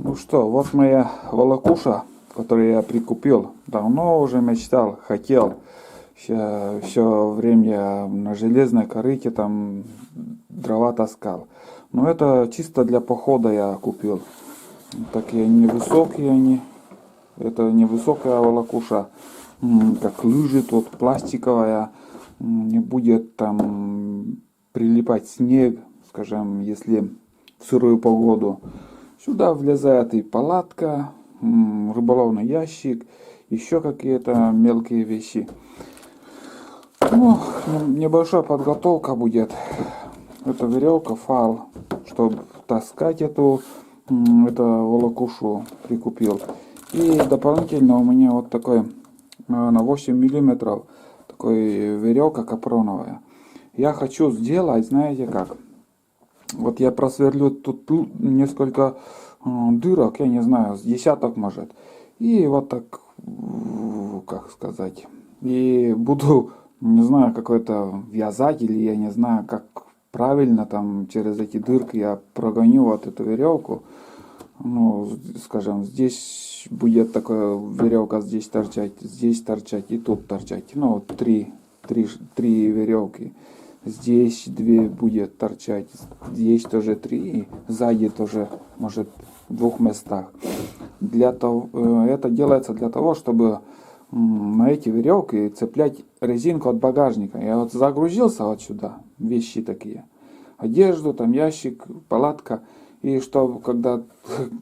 Ну что, вот моя волокуша, которую я прикупил. Давно уже мечтал, хотел. Все время я на железной корыте там дрова таскал. Но это чисто для похода я купил. Такие невысокие они. Это невысокая волокуша. Как лыжи тут, пластиковая. Не будет там прилипать снег, скажем, если в сырую погоду. Сюда влезает и палатка, рыболовный ящик, еще какие-то мелкие вещи. Ну, небольшая подготовка будет. Это веревка, фал, чтобы таскать эту волокушу прикупил. И дополнительно у меня вот такой на 8 миллиметров такой веревка капроновая. Я хочу сделать, знаете как? Вот я просверлю тут несколько дырок, я не знаю, с десяток может. И вот так, как сказать, и буду, не знаю, какой-то вязать, или я не знаю, как правильно там через эти дырки я прогоню вот эту веревку. Ну, скажем, здесь будет такая веревка, здесь торчать и тут торчать. Ну, три веревки. Здесь две будет торчать, здесь тоже три, и сзади тоже, может, в двух местах. Это делается для того, чтобы на эти веревки цеплять резинку от багажника. Я вот загрузился вот сюда, вещи такие, одежду, там ящик, палатка, и чтобы когда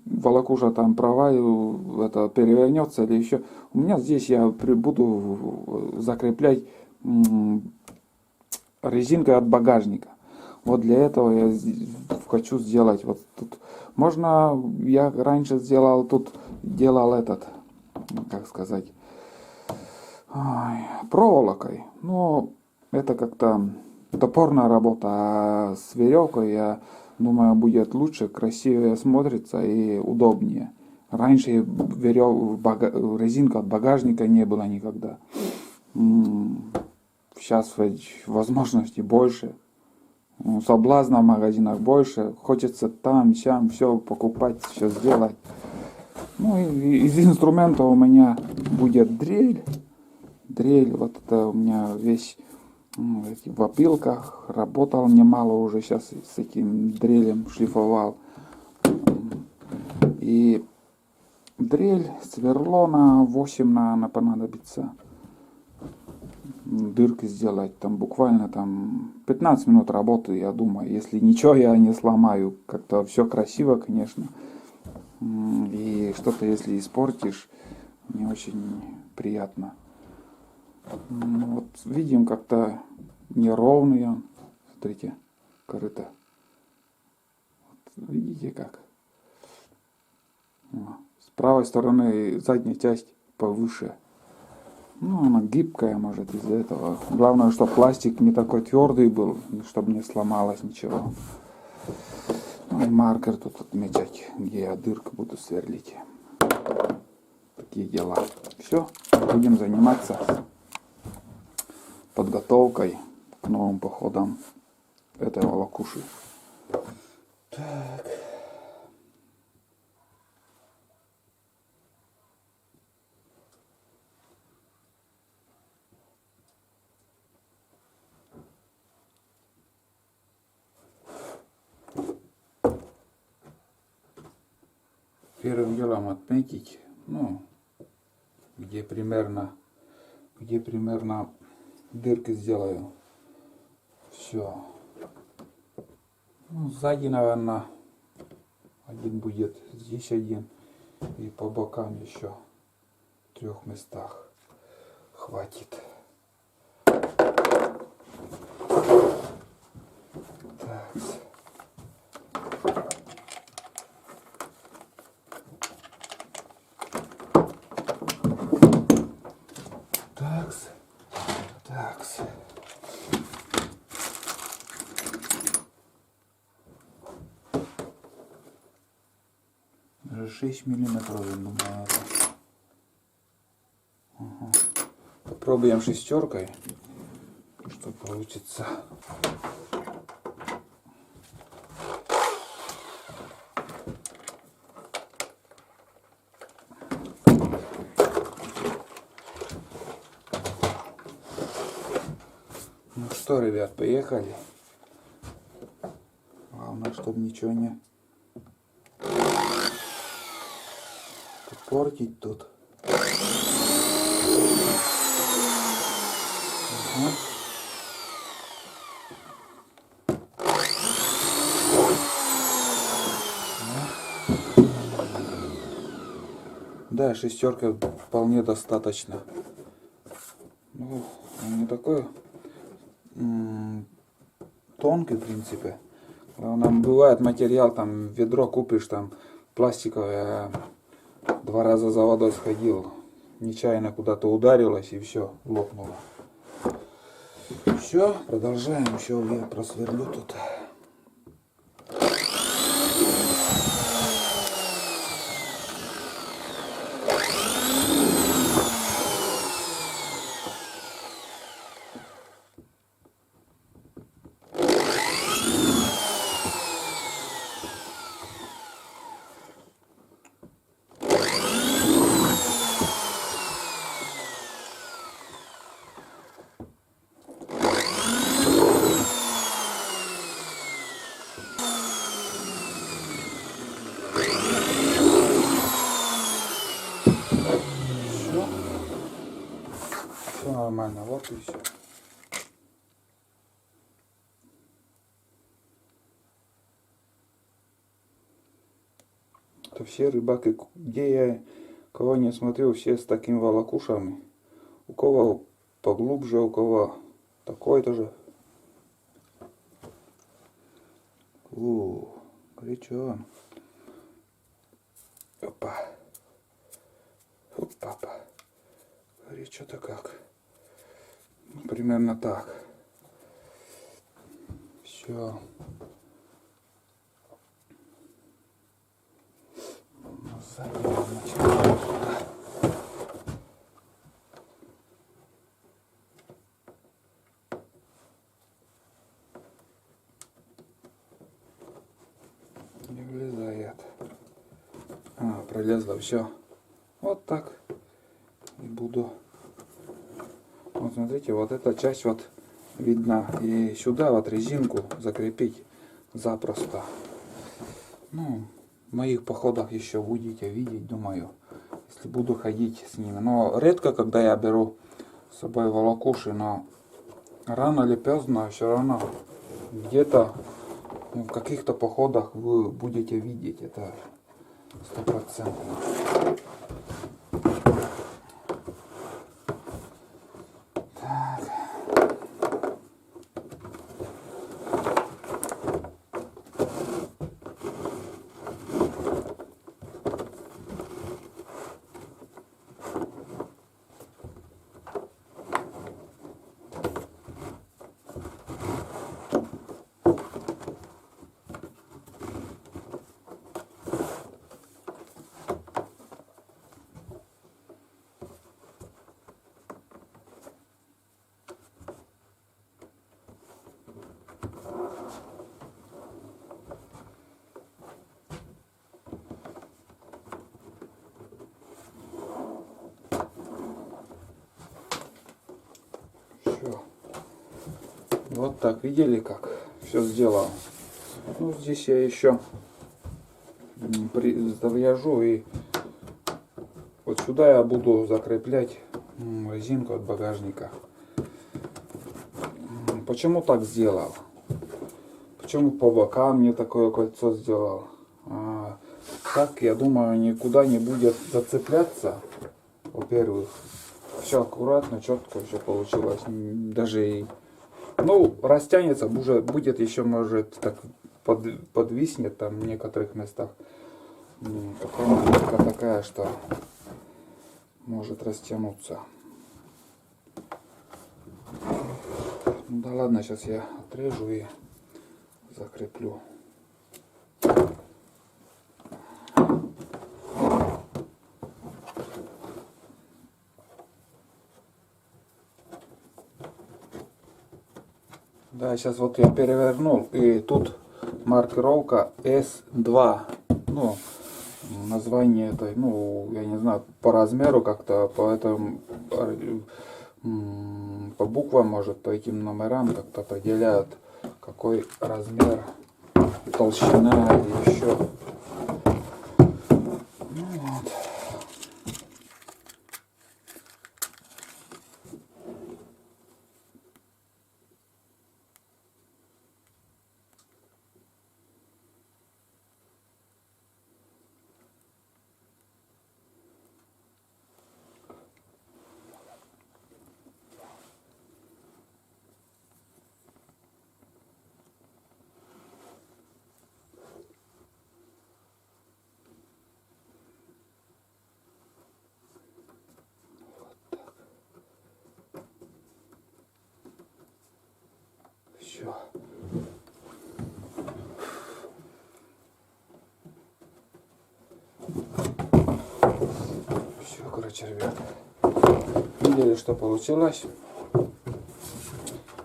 волокуша там это перевернется или еще, у меня здесь я буду закреплять резинкой от багажника. Вот для этого я хочу сделать вот тут. Можно, я раньше делал как сказать, проволокой. Но это как-то топорная работа, а с веревкой, я думаю, будет лучше, красивее смотрится и удобнее. Раньше резинка от багажника не было никогда. Сейчас возможностей больше, соблазна в магазинах больше, хочется там, сям, все покупать, все сделать. Ну и из инструментов у меня будет дрель, вот это у меня весь в опилках, работал немало уже, сейчас с этим дрелем шлифовал. И дрель, сверло на 8, наверное, понадобится. Дырки сделать, там буквально там 15 минут работы, я думаю, если ничего я не сломаю, как-то все красиво, конечно, и что-то если испортишь, не очень приятно. Вот видим, как-то неровный он, смотрите, корыто, вот, видите как, с правой стороны задняя часть повыше. Ну, она гибкая, может, из-за этого. Главное, чтобы пластик не такой твердый был, чтобы не сломалось ничего. Ну, и маркер тут отмечать, где я дырку буду сверлить. Такие дела. Все, будем заниматься подготовкой к новым походам этой волокуши. Так. Первым делом отметить, ну, где примерно дырки сделаю. Все. Ну, сзади, наверное, один будет, здесь один, и по бокам еще в 3 местах хватит. Так. Такс. 6 миллиметров, я думаю, это. Ага. Попробуем шестеркой, что получится. что, ребят, поехали. Главное, чтобы ничего не портить тут. Ага. Да, шестерка вполне достаточно. Ну, он не такой тонкий, в принципе. Нам бывает материал, там ведро купишь, там пластиковое, 2 раза за водой сходил, нечаянно куда-то ударилось и все, лопнуло. Все, продолжаем, еще я просверлю тут. Все нормально, вот и все. Это все рыбаки, где я кого не смотрел, все с такими волокушами. У кого поглубже, у кого такой-то же. Горячо. Опа. Опа. Горячо-то как. Ну, примерно так. Все. Не влезает. Пролезло все. Вот так. И буду. Вот смотрите, вот эта часть вот видна. И сюда вот резинку закрепить запросто. Ну, в моих походах еще будете видеть, думаю, если буду ходить с ними. Но редко, когда я беру с собой волокуши, но рано или поздно все равно где-то в каких-то походах вы будете видеть это 100%. Вот так, видели, как все сделал. Ну, здесь я еще завяжу, и вот сюда я буду закреплять резинку от багажника. Почему так сделал? Почему по бокам мне такое кольцо сделал? Так, я думаю, никуда не будет зацепляться. Во-первых, все аккуратно, четко все получилось. Даже и, ну, растянется, уже будет еще, может, так подвиснет там в некоторых местах. Какая такая, что может растянуться. Ну да ладно, сейчас я отрежу и закреплю. Да, сейчас вот я перевернул, и тут маркировка S2. Ну, название этой, ну, я не знаю, по размеру как-то, поэтому по буквам, может, по этим номерам как-то определяют, какой размер, толщина и еще. Ну вот. Все. Все, короче, ребята. Видели, что получилось.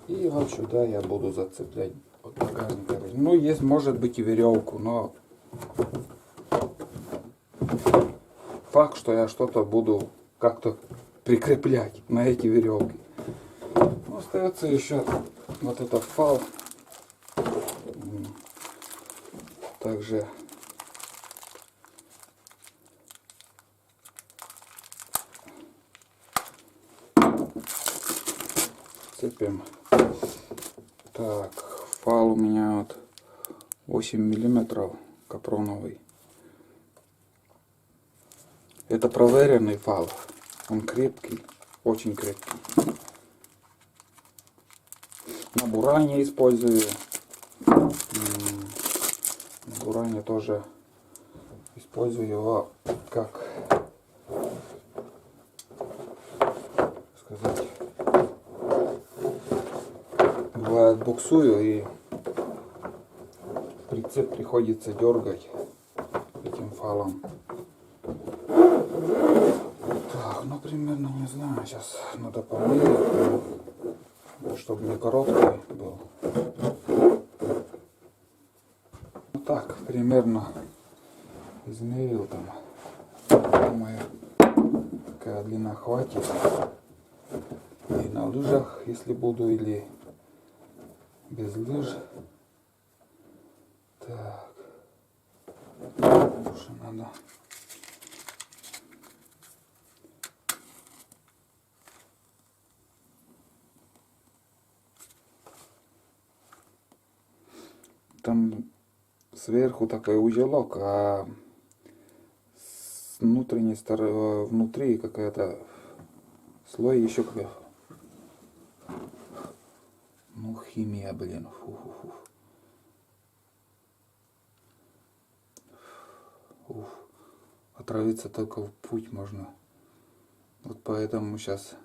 И вот сюда я буду зацеплять от багажника. Ну, есть, может быть, и веревку, но факт, что я что-то буду как-то прикреплять на эти веревки. Но остается еще вот этот фал. Также цепим. Так, фал у меня вот 8 миллиметров капроновый. Это проверенный фал. Он крепкий, очень крепкий. На буране использую. На буране тоже использую его как сказать. Бывает, буксую и прицеп приходится дергать этим фалом. Так, ну примерно не знаю, сейчас надо померить, чтобы не короткий был. Ну так, примерно измерил там. Думаю, какая длина хватит. И на лыжах, если буду, или без лыж. Так. Уже надо. Там сверху такой узелок, а с внутренней стороны, внутри какая-то слой еще какая. Ну, химия, блин. Фу-фу-фу. Уф. Отравиться только в путь можно. Вот поэтому сейчас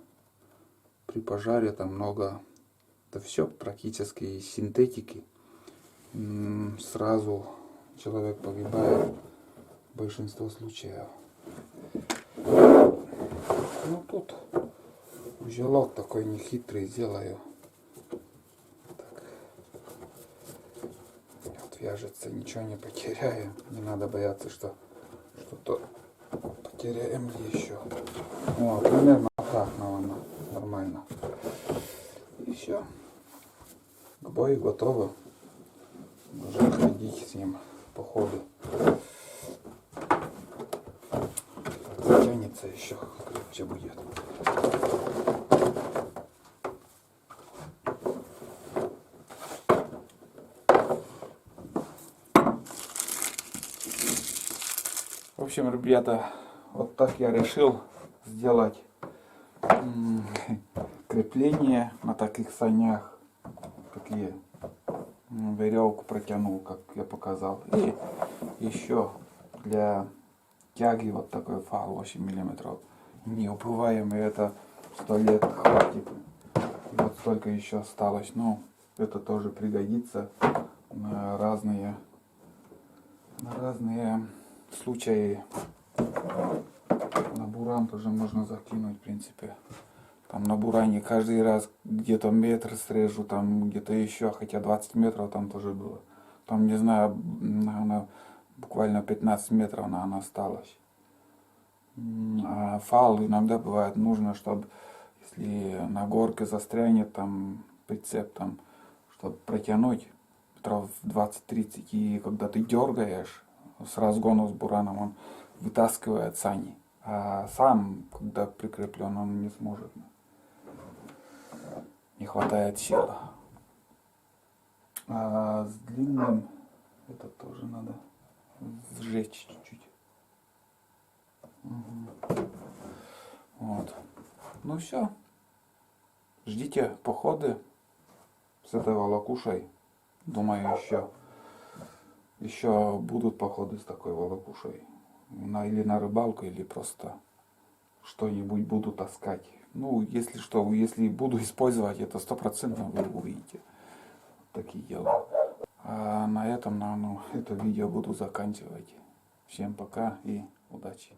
при пожаре там много, да все практически из синтетики. Сразу человек погибает в большинстве случаев. Ну тут узелок такой нехитрый сделаю. Так. Отвяжется, ничего не потеряю. Не надо бояться, что что-то потеряем еще. О, примерно так, наверное, нормально. И все. К бою готово. Уже ходить с ним по ходу. Затянется еще, крепче будет. В общем, ребята, вот так я решил сделать крепление на таких санях, какие веревку протянул, как я показал. И еще для тяги вот такой фал 8 миллиметров. Неубываемый, это 100 лет хватит. И вот столько еще осталось. Но это тоже пригодится на разные случаи. На буран тоже можно закинуть, в принципе. Там на буране каждый раз где-то метр срежу, там где-то еще, хотя 20 метров там тоже было. Там, не знаю, наверное, буквально 15 метров, наверное, осталось. А фал иногда бывает нужно, чтобы, если на горке застрянет там прицеп, там, чтобы протянуть метров 20-30, и когда ты дергаешь с разгону с бураном, он вытаскивает сани. А сам, когда прикреплен, он не сможет. Не хватает сил. А с длинным это тоже надо сжечь чуть-чуть. Угу. Вот. Ну все. Ждите походы с этой волокушей. Думаю, еще будут походы с такой волокушей. Или на рыбалку, или просто что-нибудь буду таскать. Ну, если что, если буду использовать это, 100% вы увидите. Такие дела. А на этом, наверное, это видео буду заканчивать. Всем пока и удачи.